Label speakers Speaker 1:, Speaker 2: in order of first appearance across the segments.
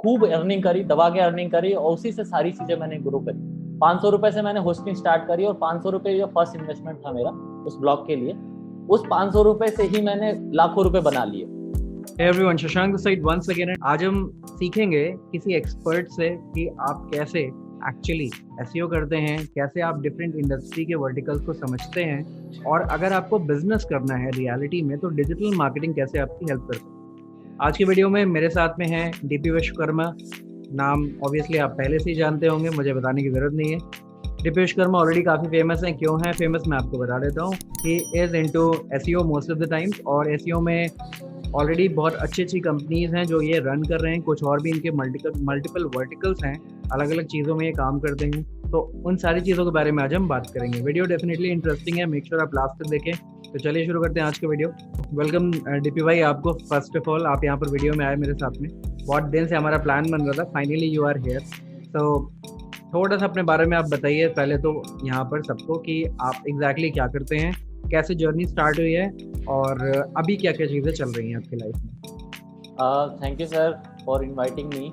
Speaker 1: खूब अर्निंग करी, दबा के अर्निंग करी और उसी से सारी चीजें मैंने ग्रो करी। 500 रुपए से मैंने होस्टिंग स्टार्ट करी और 500 रुपए जो फर्स्ट इन्वेस्टमेंट था मेरा उस ब्लॉग के लिए, उस 500 रुपए से ही मैंने लाखों रुपए बना लिए।
Speaker 2: Hey everyone, Shashank this side once again। आज हम सीखेंगे किसी एक्सपर्ट से कि आप कैसे एक्चुअली एसईओ करते हैं, कैसे आप डिफरेंट इंडस्ट्री के वर्टिकल्स को समझते हैं, और अगर आपको बिजनेस करना है रियलिटी में तो डिजिटल मार्केटिंग कैसे आपकी हेल्प कर सकती है। आज की वीडियो में मेरे साथ में है डीपी विश्वकर्मा। नाम ऑब्वियसली आप पहले से ही जानते होंगे, मुझे बताने की जरूरत नहीं है। डीपी विश्वकर्मा ऑलरेडी काफ़ी फेमस हैं। क्यों है फेमस मैं आपको बता देता हूँ। He is into SEO most of the times, और एसईओ में ऑलरेडी बहुत अच्छी कंपनीज हैं जो ये रन कर रहे हैं। कुछ और भी इनके मल्टीपल वर्टिकल्स हैं, अलग अलग चीज़ों में ये काम करते हैं। तो उन सारी चीज़ों के बारे में आज हम बात करेंगे। वीडियो डेफिनेटली इंटरेस्टिंग है, मेक श्योर आप लास्ट तक देखें। तो चलिए शुरू करते हैं आज का वीडियो। वेलकम डीपी भाई आपको। फर्स्ट ऑफ ऑल आप यहाँ पर वीडियो में आए मेरे साथ में। बहुत दिन से हमारा प्लान बन रहा था, फाइनली यू आर हेयर। तो थोड़ा सा अपने बारे में आप बताइए पहले तो यहाँ पर सबको कि आप एग्जैक्टली क्या करते हैं, कैसे जर्नी स्टार्ट हुई है, और अभी क्या क्या चीज़ें चल रही हैं आपकी लाइफ में।
Speaker 1: Thank you sir for inviting me.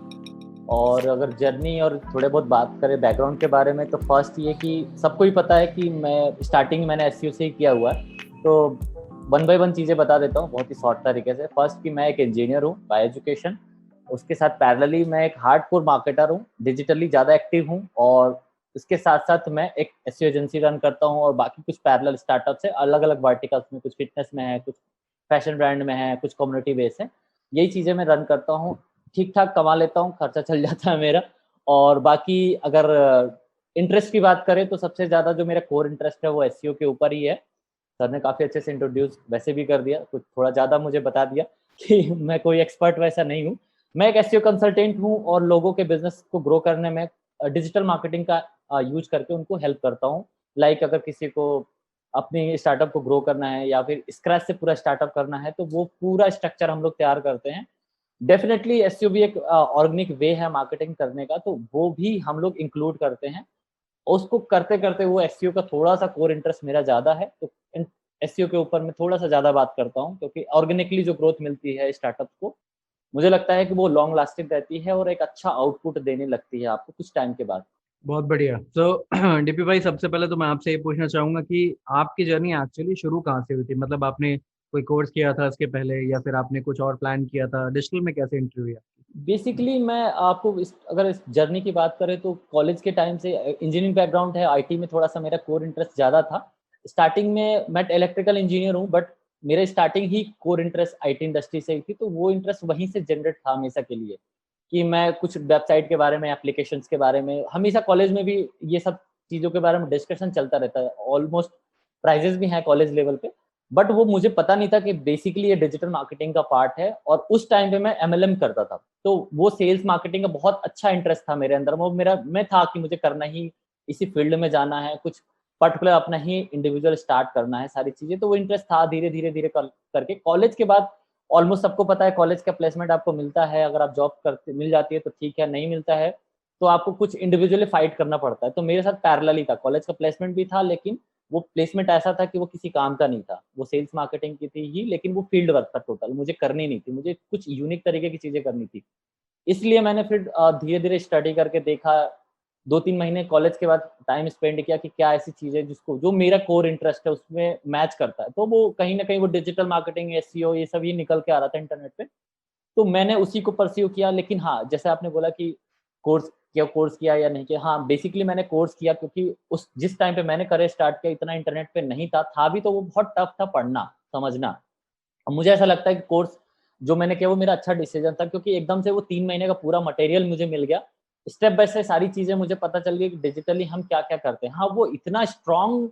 Speaker 1: और अगर जर्नी और थोड़े बहुत बात करें बैकग्राउंड के बारे में, तो फर्स्ट ये कि सबको ही पता है कि मैं स्टार्टिंग मैंने एसईओ से ही किया हुआ है। तो वन बाय वन चीज़ें बता देता हूँ बहुत ही शॉर्ट तरीके से। फर्स्ट कि मैं एक इंजीनियर हूँ बाय एजुकेशन। उसके साथ पैरेलली मैं एक हार्डकोर मार्केटर हूँ, डिजिटली ज़्यादा एक्टिव हूँ। और इसके साथ साथ मैं एक एसईओ एजेंसी रन करता हूँ और बाकी कुछ पैरेलल स्टार्टअप्स है अलग अलग वर्टिकल्स में। कुछ फिटनेस में है, कुछ फैशन ब्रांड में है, कुछ कम्युनिटी बेस है। यही चीज़ें मैं रन करता हूँ। ठीक ठाक कमा लेता हूँ, खर्चा चल जाता है मेरा। और बाकी अगर इंटरेस्ट की बात करें तो सबसे ज़्यादा जो मेरा कोर इंटरेस्ट है वो एसईओ के ऊपर ही है। सर ने काफ़ी अच्छे से इंट्रोड्यूस वैसे भी कर दिया, कुछ थोड़ा ज़्यादा मुझे बता दिया कि मैं कोई एक्सपर्ट वैसा नहीं हूँ। मैं एक एसईओ कंसल्टेंट हूँ और लोगों के बिजनेस को ग्रो करने में डिजिटल मार्केटिंग का यूज करके उनको हेल्प करता हूँ। लाइक अगर किसी को अपनी स्टार्टअप को ग्रो करना है या फिर स्क्रैच से पूरा स्टार्टअप करना है, तो वो पूरा स्ट्रक्चर हम लोग तैयार करते हैं। डेफिनेटली एसईओ भी एक ऑर्गेनिक वे है मार्केटिंग करने का, तो वो भी हम लोग इंक्लूड करते हैं। उसको करते-करते वो एसईओ का थोड़ा-सा कोर इंटरेस्ट मेरा ज़्यादा है, तो एसईओ के ऊपर मैं थोड़ा-सा ज़्यादा बात करता हूँ, क्योंकि ऑर्गेनिकली जो ग्रोथ मिलती है स्टार्टअप को, मुझे लगता है कि वो लॉन्ग लास्टिंग रहती है और एक अच्छा आउटपुट देने लगती है आपको कुछ टाइम के बाद।
Speaker 2: बहुत बढ़िया। तो डीपी भाई सबसे पहले तो मैं आपसे ये पूछना चाहूँगा कि आपकी जर्नी एक्चुअली शुरू कहाँ से हुई थी। मतलब आपने कोई कोर्स किया था इसके पहले, या फिर आपने कुछ और प्लान किया था? डिजिटल में कैसे एंट्री हुई आपकी?
Speaker 1: बेसिकली मैं आपको अगर इस जर्नी की बात करें तो कॉलेज के टाइम से इंजीनियरिंग बैकग्राउंड है, आईटी में थोड़ा-सा मेरा कोर इंटरेस्ट ज़्यादा था। स्टार्टिंग में मैं इलेक्ट्रिकल इंजीनियर हूँ, बट मेरा starting he core interest IT industry से ही थी, तो वो इंटरेस्ट वहीं से जनरेट था हमेशा के लिए कि मैं कुछ वेबसाइट के बारे में, एप्लीकेशंस के बारे में, हमेशा कॉलेज में भी ये सब चीज़ों के बारे में डिस्कशन चलता रहता है। ऑलमोस्ट प्राइज़ेज़ भी हैं कॉलेज लेवल पे। बट वो मुझे पता नहीं था कि बेसिकली ये डिजिटल मार्केटिंग का पार्ट है, और उस टाइम पे मैं एमएलएम करता था। तो वो सेल्स मार्केटिंग का बहुत अच्छा इंटरेस्ट था मेरे अंदर। वो मेरा मैं था कि मुझे करना ही इसी फील्ड में जाना है, कुछ पर्टिकुलर अपना ही इंडिविजुअल स्टार्ट करना है सारी चीज़ें। तो वो इंटरेस्ट था धीरे-धीरे करके कॉलेज के बाद ऑलमोस्ट सबको पता है कॉलेज का प्लेसमेंट आपको मिलता है, अगर आप जॉब करते मिल जाती है तो ठीक है, नहीं मिलता है तो आपको कुछ इंडिविजुअली फाइट करना पड़ता है। तो मेरे साथ पैरेलल ही था, कॉलेज का प्लेसमेंट भी था, लेकिन वो प्लेसमेंट ऐसा था कि वो किसी काम का नहीं था। वो सेल्स मार्केटिंग की थी ही, लेकिन वो फील्ड वर्क था टोटल, मुझे करनी नहीं थी, मुझे कुछ यूनिक तरीके की चीज़ें करनी थी। इसलिए मैंने फिर धीरे-धीरे स्टडी करके देखा, 2-3 महीने कॉलेज के बाद टाइम स्पेंड किया कि क्या ऐसी चीज़ है जिसको जो मेरा कोर इंटरेस्ट है उसमें मैच करता है। तो वो कहीं न कहीं वो डिजिटल मार्केटिंग, एसईओ ये सब ही निकल के आ रहा था इंटरनेट पे। तो मैंने उसी को परस्यू किया। लेकिन हाँ, जैसे आपने बोला कि कोर्स किया या नहीं किया, हाँ, बेसिकली मैंने कोर्स किया क्योंकि उस जिस टाइम पे मैंने करियर स्टार्ट किया इतना इंटरनेट पे नहीं था भी तो वो बहुत टफ था पढ़ना, समझना। अब मुझे ऐसा लगता है कि कोर्स जो मैंने किया वो मेरा अच्छा डिसीजन था, क्योंकि एकदम से वो 3 महीने का पूरा मटेरियल मुझे मिल गया। स्टेप बाय स्टेप सारी चीज़ें मुझे पता चल गई कि डिजिटली हम क्या-क्या करते हैं। हाँ, वो इतना स्ट्रॉन्ग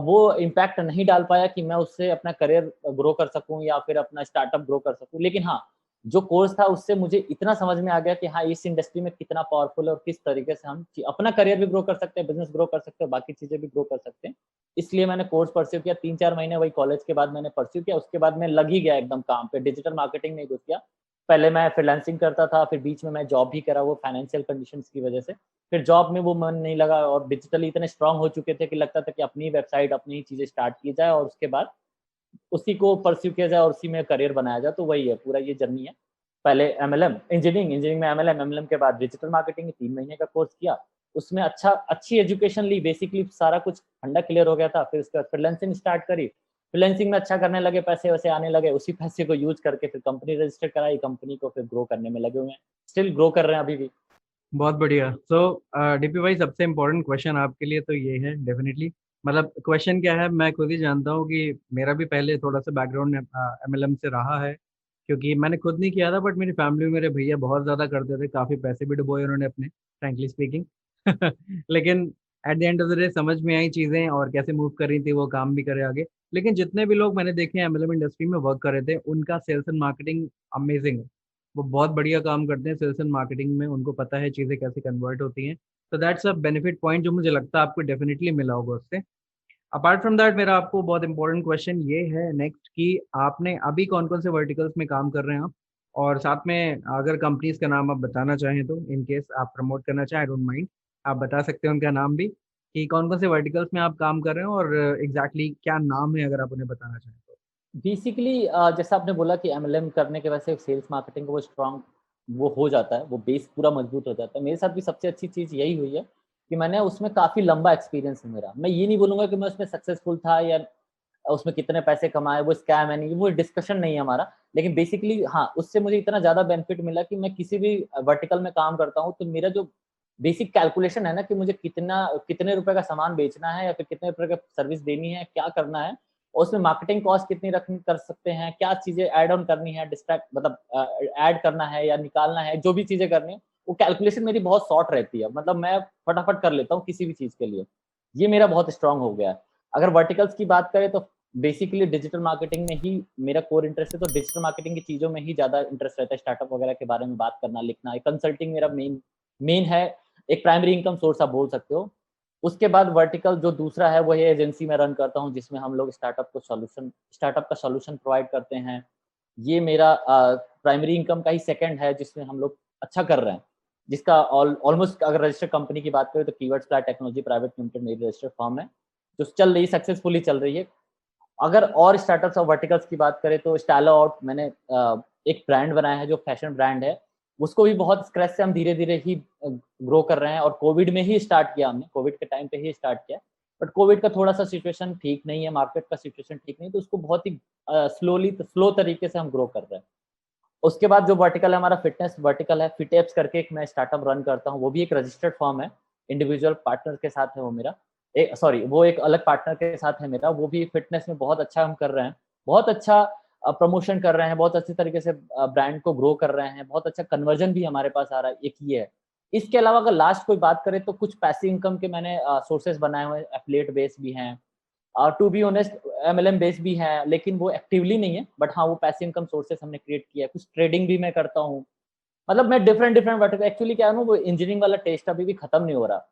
Speaker 1: वो इम्पैक्ट नहीं डाल पाया कि मैं उससे अपना करियर ग्रो कर सकूँ या फिर अपना स्टार्टअप ग्रो कर सकूँ। लेकिन हाँ, जो कोर्स था उससे मुझे इतना समझ में आ गया कि हाँ, इस इंडस्ट्री में कितना पावरफुल है और किस तरीके से हम अपना करियर भी ग्रो कर सकते हैं, बिज़नेस ग्रो कर सकते हैं, बाकी चीज़ें भी ग्रो कर सकते हैं। इसलिए मैंने कोर्स परस्यू किया, 3-4 महीने वही कॉलेज के बाद मैंने परस्यू किया, उसके बाद मैं लग ही गया एकदम काम पे, डिजिटल मार्केटिंग में ही घुस गया। पहले मैं फ्रीलांसिंग करता था, फिर बीच में मैं जॉब भी करा वो फाइनेंशियल कंडीशंस की वजह से। फिर जॉब में वो मन नहीं लगा और डिजिटली इतने स्ट्रॉन्ग हो चुके थे कि लगता था कि अपनी ही वेबसाइट, अपनी ही चीज़ें स्टार्ट की जाए और उसके बाद उसी को परस्यू किया जाए और उसी में करियर बनाया जाए, तो वही है, पूरा ये जर्नी है। पहले एमएलएम इंजीनियरिंग में एमएलएम के बाद डिजिटल मार्केटिंग 3 महीने का कोर्स किया। उसमें अच्छी एजुकेशन ली, बेसिकली सारा कुछ फंडा क्लियर हो गया था। फिर उसके बाद फ्रीलांसिंग स्टार्ट करी। फ्रीलांसिंग में अच्छा करने लगे, पैसे-वैसे आने लगे। उसी पैसे को यूज़ करके फिर कंपनी रजिस्टर कराई, कंपनी को फिर ग्रो करने में लगे हुए हैं। स्टिल ग्रो कर रहे हैं अभी भी।
Speaker 2: बहुत बढ़िया। सो डीपी भाई, सबसे इम्पोर्टेंट क्वेश्चन आपके लिए तो ये है डेफिनेटली, मतलब क्वेश्चन क्या है मैं खुद ही जानता हूँ कि मेरा भी पहले थोड़ा सा बैकग्राउंड एमएलएम से रहा है, क्योंकि मैंने खुद नहीं किया था बट मेरी फैमिली में मेरे भैया बहुत ज़्यादा करते थे, काफ़ी पैसे भी डुबोए उन्होंने अपने, फ्रैंकली स्पीकिंग। लेकिन at the end of the day समझ में आई चीज़ें और कैसे मूव कर रही थी, वो काम भी करे आगे। लेकिन जितने भी लोग मैंने देखे एमएलएम इंडस्ट्री में वर्क कर रहे थे, उनका सेल्स एंड मार्केटिंग अमेजिंग है। वो बहुत बढ़िया काम करते हैं सेल्स एंड मार्केटिंग में, उनको पता है चीज़ें कैसे कन्वर्ट होती हैं। तो दैट्स अ बेनिफिट पॉइंट जो मुझे लगता है आपको डेफिनेटली मिला होगा उससे। अपार्ट फ्रॉम दैट, मेरा आपको बहुत इंपॉर्टेंट क्वेश्चन ये है नेक्स्ट कि आपने अभी कौन कौन से वर्टिकल्स में काम कर रहे हैं आप, और साथ में अगर कंपनीज का नाम आप बताना चाहें तो, इन केस आप प्रमोट करना चाहें, आई डोंट माइंड, आप बता सकते हैं उनका नाम भी, कि कौन कौन से वर्टिकल्स में आप काम कर रहे हैं और एग्जैक्टली क्या नाम है, अगर आप उन्हें बताना चाहें तो।
Speaker 1: बेसिकली जैसा आपने बोला कि एमएलएम करने के वजह से सेल्स मार्केटिंग को वो स्ट्रांग वो हो जाता है, वो बेस पूरा मजबूत हो जाता है। मेरे साथ भी सबसे अच्छी चीज़ यही हुई है कि मैंने उसमें काफ़ी लंबा एक्सपीरियंस है मेरा। मैं ये नहीं बोलूँगा कि मैं उसमें सक्सेसफुल था या उसमें कितने पैसे कमाए, वो स्कैम है नहीं, वो डिस्कशन नहीं है हमारा। लेकिन बेसिकली हाँ, उससे मुझे इतना ज़्यादा बेनिफिट मिला कि मैं किसी भी वर्टिकल में काम करता हूँ, तो मेरा जो बेसिक कैलकुलेशन है ना कि मुझे कितने रुपए का सामान बेचना है या फिर कितने रुपए का सर्विस देनी है, क्या करना है, और उसमें मार्केटिंग कॉस्ट कितनी रखनी कर सकते हैं, क्या चीज़ें ऐड ऑन करनी है, डिस्ट्रैक्ट मतलब ऐड करना है या निकालना है, जो भी चीज़ें करनी है, वो कैलकुलेशन मेरी बहुत शॉर्ट रहती है। मतलब मैं फटाफट कर लेता हूँ किसी भी चीज़ के लिए। ये मेरा बहुत स्ट्रॉन्ग हो गया है। अगर वर्टिकल्स की बात करें तो बेसिकली डिजिटल मार्केटिंग में ही मेरा कोर इंटरेस्ट है, तो डिजिटल मार्केटिंग की चीज़ों में ही ज़्यादा इंटरेस्ट रहता है, स्टार्टअप वगैरह के बारे में बात करना, लिखना। कंसल्टिंग मेरा मेन मेन है, एक प्राइमरी इनकम सोर्स आप बोल सकते हो। उसके बाद वर्टिकल जो दूसरा है वो है एजेंसी में रन करता हूँ, जिसमें हम लोग स्टार्टअप का सॉल्यूशन प्रोवाइड करते हैं। ये मेरा प्राइमरी इनकम का ही सेकंड है, जिसमें हम लोग अच्छा कर रहे हैं। जिसका ऑलमोस्ट अगर रजिस्टर्ड कंपनी की बात करें तो keywords cloud technology private limited मेरी रजिस्टर्ड फर्म है, जो चल रही है, सक्सेसफुली चल रही है। अगर और स्टार्टअप्स और वर्टिकल्स की बात करें तो स्टाइलो आउट मैंने एक ब्रांड बनाया है जो फैशन ब्रांड है। उसको भी बहुत स्क्रैच से हम धीरे-धीरे ही ग्रो कर रहे हैं, और कोविड में ही स्टार्ट किया हमने, कोविड के टाइम पे ही स्टार्ट किया। बट कोविड का थोड़ा-सा सिचुएशन ठीक नहीं है, मार्केट का सिचुएशन ठीक नहीं है, तो उसको बहुत ही स्लो तरीके से हम ग्रो कर रहे हैं। उसके बाद जो वर्टिकल है हमारा फिटनेस वर्टिकल है, फिट एप्स करके एक मैं स्टार्टअप रन करता हूँ, वो भी एक रजिस्टर्ड फर्म है, इंडिविजुअल पार्टनर के साथ है वो मेरा। सॉरी वो एक अलग पार्टनर के साथ है मेरा, वो भी फिटनेस में बहुत अच्छा हम कर रहे हैं। बहुत अच्छा प्रमोशन कर रहे हैं, बहुत अच्छे तरीके से ब्रांड को ग्रो कर रहे हैं, बहुत अच्छा कन्वर्जन भी हमारे पास आ रहा है, एक ये है। इसके अलावा अगर लास्ट कोई बात करें तो कुछ पैसिव इनकम के मैंने सोर्सेज़ बनाए हुए हैं, एफिलिएट बेस भी हैं। To be honest MLM based भी है, लेकिन वो एक्टिवली नहीं है, बट हाँ, वो पैसिव इनकम सोर्सेज़ हमने क्रिएट किया है। कुछ ट्रेडिंग भी मैं करता हूँ। मतलब मैं डिफरेंट वर्टिकल एक्चुअली क्या है ना, वो इंजीनियरिंग वाला टेस्ट अभी भी खत्म नहीं हो रहा।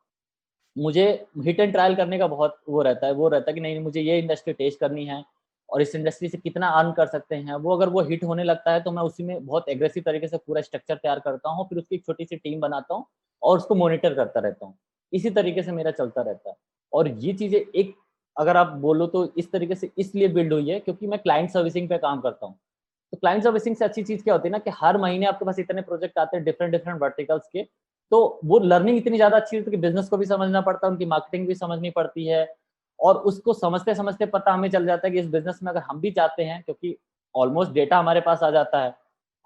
Speaker 1: मुझे हिट एंड ट्रायल करने का बहुत वो रहता है कि नहीं मुझे ये इंडस्ट्री टेस्ट करनी है और इस इंडस्ट्री से कितना अर्न कर सकते हैं। वो अगर वो हिट होने लगता है तो मैं उसी में बहुत एग्रेसिव तरीके से पूरा स्ट्रक्चर तैयार करता हूँ, फिर उसकी एक छोटी सी टीम बनाता हूँ और उसको मॉनिटर करता रहता हूँ। इसी तरीके से मेरा चलता रहता है। और ये चीज़ें एक अगर आप बोलो तो इस तरीके से इसलिए बिल्ड हुई है क्योंकि मैं क्लाइंट सर्विसिंग पे काम करता हूँ। तो क्लाइंट सर्विसिंग से अच्छी चीज़ क्या होती है ना कि हर महीने आपके पास इतने प्रोजेक्ट आते हैं डिफरेंट वर्टिकल्स के, तो वो लर्निंग इतनी ज़्यादा अच्छी होती है कि बिज़नेस को भी समझना पड़ता है, उनकी मार्केटिंग भी समझनी पड़ती है, और उसको समझते-समझते पता हमें चल जाता है कि इस बिज़नेस में अगर हम भी चाहते हैं, क्योंकि ऑलमोस्ट डेटा हमारे पास आ जाता है,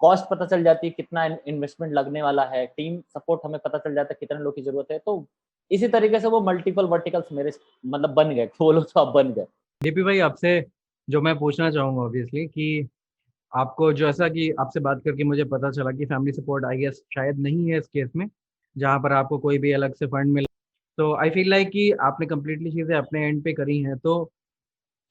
Speaker 1: कॉस्ट पता चल जाती है, कितना इन्वेस्टमेंट लगने वाला है, टीम सपोर्ट हमें पता चल जाता है, कितने लोग की ज़रूरत है। तो इसी तरीके से वो मल्टीपल वर्टिकल्स मेरे मतलब बन गए, बोलो तो अब बन गए।
Speaker 2: डीपी भाई, आपसे जो मैं पूछना चाहूँगा ऑब्वियसली कि आपको जैसा कि आपसे बात करके मुझे पता चला कि फैमिली सपोर्ट आई गेस शायद नहीं है इस केस में, जहाँ पर आपको कोई भी अलग से फंड मिले। तो आई फील लाइक कि आपने कंप्लीटली चीज़ें अपने एंड पे करी हैं, तो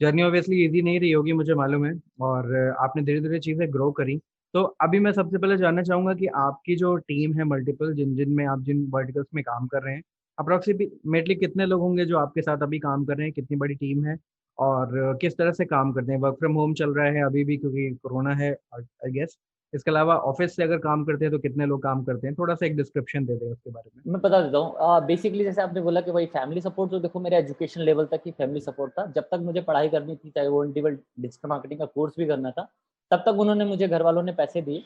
Speaker 2: जर्नी ऑब्वियसली इजी नहीं रही होगी मुझे मालूम है, और आपने धीरे धीरे चीज़ें ग्रो करी। तो अभी मैं सबसे पहले जानना चाहूँगा कि आपकी जो टीम है मल्टीपल, जिनमें आप जिन वर्टिकल्स में काम कर रहे हैं, अप्रोक्सीमेटली कितने लोग होंगे जो आपके साथ अभी काम कर रहे हैं, कितनी बड़ी टीम है, और किस तरह से काम करते हैं? वर्क फ्रॉम होम चल रहा है अभी भी क्योंकि कोरोना है आई गेस। इसके अलावा ऑफिस से अगर काम करते हैं तो कितने लोग काम करते हैं? थोड़ा सा एक डिस्क्रिप्शन दे दें उसके बारे में।
Speaker 1: मैं बता देता हूँ बेसिकली जैसे आपने बोला कि भाई फैमिली सपोर्ट, तो देखो मेरा एजुकेशन लेवल तक ही फैमिली सपोर्ट था। जब तक मुझे पढ़ाई करनी थी, चाहे वो डिजिटल मार्केटिंग का कोर्स भी करना था, तब तक उन्होंने मुझे घर वालों ने पैसे दिए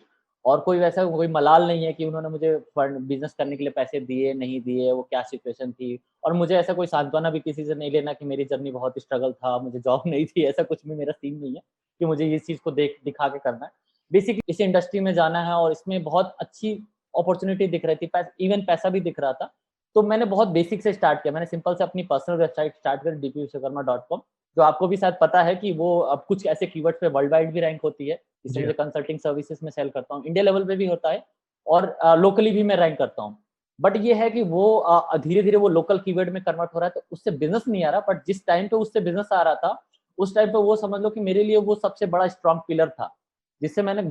Speaker 1: और कोई वैसा कोई मलाल नहीं है कि उन्होंने मुझे फंड बिज़नेस करने के लिए पैसे दिए, नहीं दिए, वो क्या सिचुएशन थी। और मुझे ऐसा कोई सांत्वना भी किसी से नहीं लेना कि मेरी जर्नी बहुत स्ट्रगल था, मुझे जॉब नहीं थी, ऐसा कुछ भी मेरा सीन नहीं है कि मुझे इस चीज़ को देख दिखा के करना है। बेसिकली इस इंडस्ट्री में जाना है और इसमें बहुत अच्छी अपॉर्च्युनिटी दिख रही थी, इवन पैसा भी दिख रहा था। तो मैंने बहुत बेसिक से स्टार्ट किया। मैंने सिंपल से अपनी पर्सनल वेबसाइट स्टार्ट करी dpvishwakarma.com, जो आपको भी शायद पता है कि वो अब कुछ ऐसे कीवर्ड्स पे वर्ल्ड वाइड भी रैंक होती है, जिससे
Speaker 2: जी
Speaker 1: मुझे
Speaker 2: हाँ।
Speaker 1: कंसल्टिंग सर्विसेज़ में सेल करता हूँ। इंडिया लेवल पे भी होता है और लोकली भी मैं रैंक करता हूँ। बट ये है कि वो धीरे-धीरे वो लोकल कीवर्ड में कन्वर्ट हो रहा है, तो उससे बिज़नेस नहीं आ रहा, बट जिस टाइम पे उससे बिज़नेस आ रहा था, उस टाइम पे वो समझ लो कि मेरे लिए वो सबसे बड़ा स्ट्रॉन्ग पिलर था, जिससे मैंने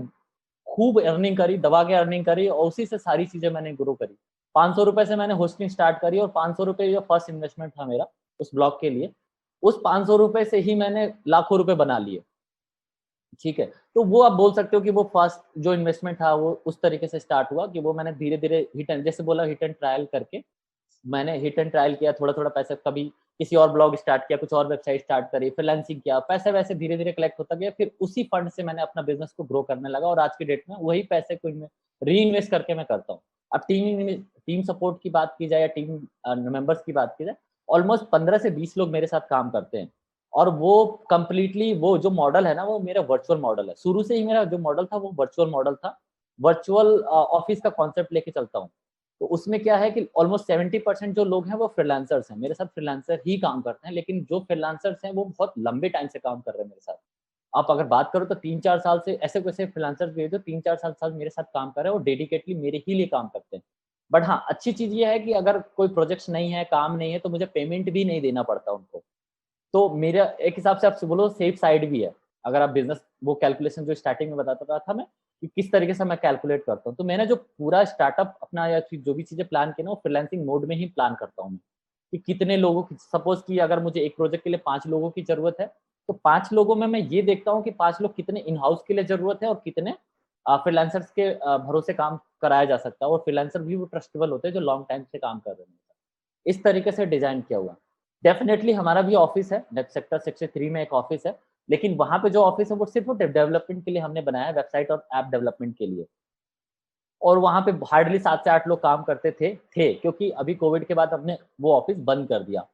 Speaker 1: खूब अर्निंग करी, दबा के अर्निंग करी और उसी से सारी चीज़ें मैंने ग्रो करी। ₹500 से मैंने होस्टिंग स्टार्ट करी और ₹500 जो फर्स्ट इन्वेस्टमेंट था मेरा उस ब्लॉग के लिए, उस ₹500 से ही मैंने लाखों रुपए बना लिए। ठीक है, तो वो आप बोल सकते हो कि वो फर्स्ट जो इन्वेस्टमेंट था वो उस तरीके से स्टार्ट हुआ कि वो मैंने धीरे-धीरे हिट एंड जैसे बोला हिट एंड ट्रायल करके, मैंने हिट एंड ट्रायल किया, थोड़ा-थोड़ा पैसा कभी किसी और ब्लॉग स्टार्ट किया, कुछ और वेबसाइट स्टार्ट करी, फ्रीलांसिंग किया, पैसे-वैसे धीरे-धीरे कलेक्ट होता गया, फिर उसी फंड से मैंने अपना बिज़नेस को ग्रो करने लगा और आज की डेट में वही पैसे को री-इन्वेस्ट करके मैं करता हूँ। अब टीम सपोर्ट की बात की जाए या टीम मेंबर्स की बात की जाए, ऑलमोस्ट 15 से 20 लोग मेरे साथ काम करते हैं और वो कंप्लीटली वो जो मॉडल है ना, वो मेरा वर्चुअल मॉडल है। शुरू से ही मेरा जो मॉडल था, वो वर्चुअल मॉडल था। वर्चुअल ऑफ़िस का कॉन्सेप्ट लेके चलता हूँ। तो उसमें क्या है कि ऑलमोस्ट 70% जो लोग हैं वो फ्रीलांसर्स हैं। मेरे साथ फ्रीलांसर ही काम करते हैं, लेकिन जो फ्रीलांसर्स हैं वो बहुत लंबे टाइम से काम कर रहे हैं मेरे साथ। आप अगर बात करो तो 3-4 साल से ऐसे-वैसे फ्रीलांसर्स भी हैं जो 3-4 साल मेरे साथ काम कर रहे हैं और डेडिकेटली मेरे ही लिए काम करते हैं। बट हाँ, अच्छी चीज़ ये है कि अगर कोई प्रोजेक्ट्स नहीं है, काम नहीं है तो मुझे पेमेंट भी नहीं देना पड़ता उनको। तो मेरा एक हिसाब से आप बोलो सेफ साइड भी है। अगर आप बिज़नेस वो कैलकुलेशन जो स्टार्टिंग में बताता रहा था मैं, कि किस तरीके से मैं कैलकुलेट करता हूँ। तो मैंने जो पूरा स्टार्टअप अपना या फिर जो भी चीज़ें प्लान की ना, वो फ्रीलांसिंग मोड में ही प्लान करता हूँ मैं, कि कितने लोगों की सपोज़ कि अगर मुझे एक प्रोजेक्ट के लिए 5 लोगों की ज़रूरत है, तो 5 लोगों में मैं ये देखता हूँ कि 5 लोग कितने इन हाउस के लिए ज़रूरत है और कितने फ्रीलांसर्स के भरोसे काम कराया जा सकता है और फ्रीलांसर भी वो ट्रस्टेबल होते हैं जो लॉन्ग टाइम से काम कर रहे हैं। इस तरीके से डिज़ाइन किया हुआ है। डेफ़िनेटली हमारा भी ऑफ़िस है, नेक्स्ट सेक्टर 3 में एक ऑफ़िस है, लेकिन वहाँ पे जो ऑफ़िस है वो सिर्फ़ डेवलपमेंट के लिए हमने बनाया है, वेबसाइट और ऐप डेवलपमेंट के लिए। और वहाँ पे हार्डली 7 से 8 लोग काम करते थे क्योंकि अभी कोविड के बाद हमने वो ऑफ़िस बंद कर दिया।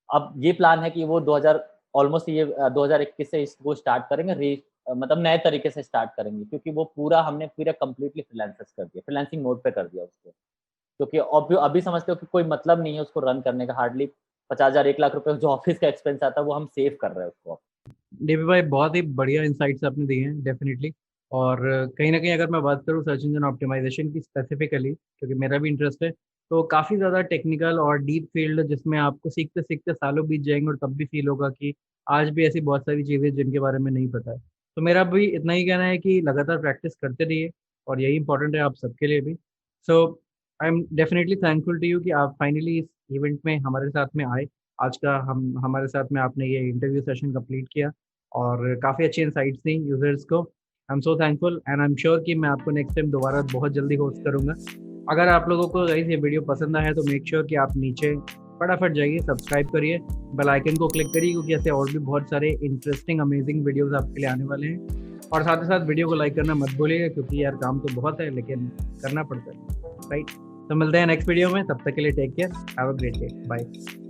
Speaker 1: अब ये प्लान है कि वो 2000 ऑलमोस्ट ये 2021 से इसको स्टार्ट करेंगे मतलब नए तरीके से स्टार्ट करेंगे क्योंकि वो पूरा हमने पूरा कंप्लीटली फ्रीलांसर्स कर दिया, फ्रीलांसिंग मोड पे कर दिया उसको। क्योंकि अभी समझते हो कि कोई मतलब नहीं है उसको रन करने का, हार्डली 50,000 1 लाख रुपए जो ऑफ़िस का एक्सपेंस आता है वो हम सेव कर रहे हैं उसको।
Speaker 2: डीपी भाई, बहुत ही बढ़िया इंसाइट्स आपने दिए हैं डेफिनेटली। और कहीं न कहीं अगर मैं बात करूँ सर्च इंजन ऑप्टिमाइज़ेशन की स्पेसिफिकली, क्योंकि मेरा भी इंटरेस्ट है, तो काफ़ी ज़्यादा टेक्निकल और डीप फ़ील्ड जिसमें आपको सीखते-सीखते सालों बीत जाएँगे और तब भी फ़ील होगा कि आज भी ऐसी बहुत सारी चीज़ें जिनके बारे में नहीं पता है। तो मेरा भी इतना ही कहना है कि लगातार प्रैक्टिस करते रहिए और यही इम्पोर्टेंट है आप सबके लिए भी। So I am definitely thankful to you कि आप फाइनली इस इवेंट में हमारे साथ में आए। आज का हम हमारे साथ में आपने ये इंटरव्यू सेशन कंप्लीट किया और काफ़ी अच्छी इनसाइट्स दी यूज़र्स को। I am so thankful and I am sure कि मैं आपको नेक्स्ट टाइम दोबारा बहुत जल्दी होस्ट करूँगा। अगर आप लोगों को गाइस ये वीडियो पसंद आया है तो मेक श्योर कि आप नीचे फटाफट जाइए, सब्सक्राइब करिए, बेल आइकन को क्लिक करिए क्योंकि ऐसे और भी बहुत सारे इंटरेस्टिंग अमेजिंग वीडियोज़ आपके लिए आने वाले हैं। और साथ ही साथ वीडियो को लाइक करना मत भूलिएगा क्योंकि यार काम तो बहुत है लेकिन करना पड़ता है, राइट? तो मिलते हैं नेक्स्ट वीडियो में, तब तक के लिए take care, have a great day, bye.